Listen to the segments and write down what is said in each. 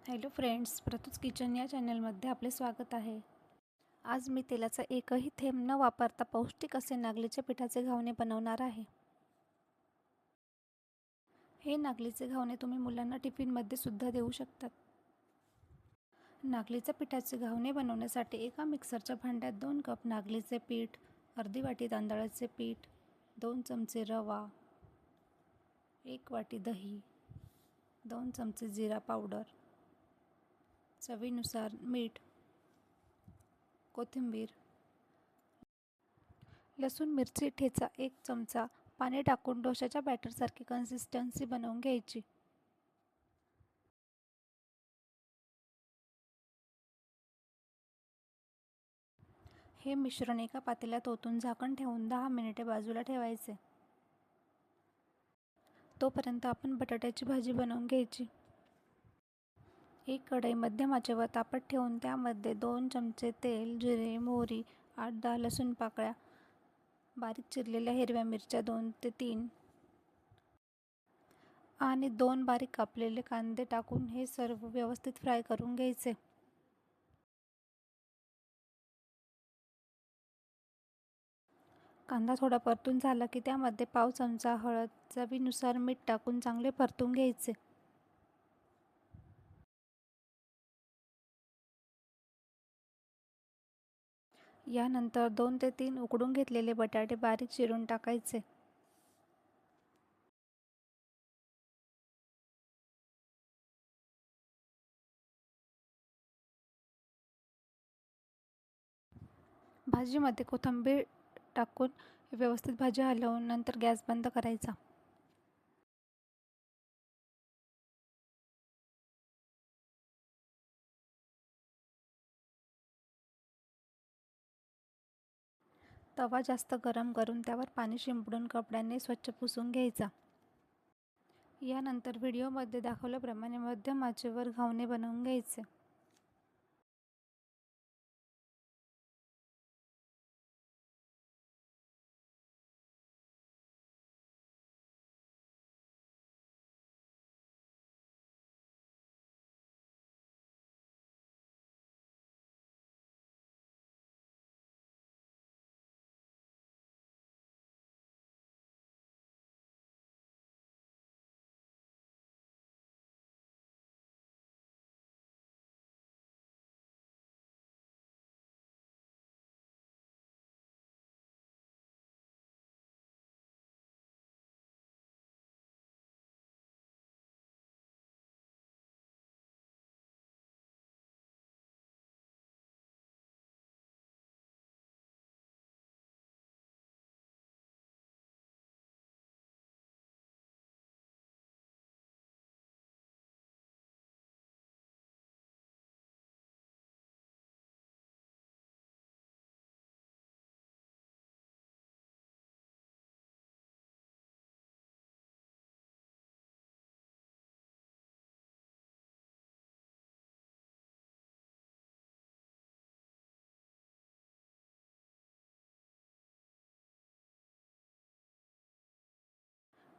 Hello friends, प्रतूच kitchen या चॅनलमध्ये आपले स्वागत आहे. आज मी तेलाचा एकही थेंब न वापरता पौष्टिक असे नागलीच्या पिठाचे घावणे बनवणार आहे. हे नागलीचे घावणे तुम्ही मुलांना टिफिनमध्ये सुद्धा देऊ शकतात. नागलीच्या पिठाचे घावणे बनवण्यासाठी एका मिक्सरच्या भांड्यात 2 कप नागलीचे पीठ, अर्धी वाटी तांदळाचे पीठ, 2 चमचे रवा, 1 वाटी दही, 2 चमचे जिरा पावडर, चवीनुसार मीठ, कोथिंबीर, लसूण मिरची ठेचा 1 चमचा, पाणी टाकून डोशाच्या बॅटरसारखी कन्सिस्टन्सी बनवून घ्यायची. हे मिश्रण एका पातेल्यात ओतून झाकण ठेवून 10 मिनिटे बाजूला ठेवायचे. तोपर्यंत आपण बटाट्याची भाजी बनवून घ्यायची. एक कढई मध्यम आचेवर तापत ठेवून त्यामध्ये 2 चमचे तेल, जिरे, मोहरी, 8-10 लसूण पाकळ्या, बारीक चिरलेल्या हिरव्या मिरच्या 2 ते 3 आणि 2 बारीक कापलेले कांदे टाकून हे सर्व व्यवस्थित फ्राय करून घ्यायचे. कांदा थोडा परतून झाला की त्यामध्ये पाव चमचा हळद, चवीनुसार मीठ टाकून चांगले परतून घ्यायचे. यानंतर 2 ते 3 उकडून घेतलेले बटाटे बारीक चिरून टाकायचे. भाजीमध्ये कोथिंबीर टाकून व्यवस्थित भाजी हलवून नंतर गॅस बंद करायचा. तवा जास्त गरम करून त्यावर पाणी शिंपडून कपड्याने स्वच्छ पुसून घ्यायचा. यानंतर व्हिडिओमध्ये दाखवल्याप्रमाणे मध्यम आचेवर घावणे बनवून घ्यायचे.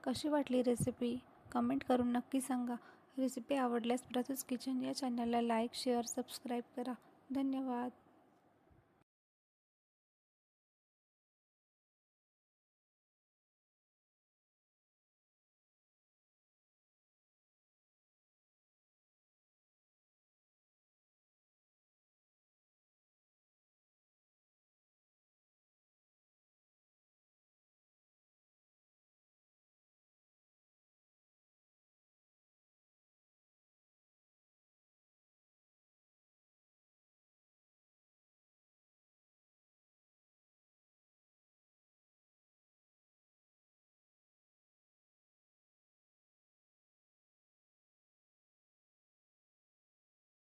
कशी वाटली रेसिपी कमेंट करून नक्की सांगा. रेसिपी आवडल्यास प्रतूच किचन या चॅनलला लाईक, शेअर, सबस्क्राईब करा. धन्यवाद.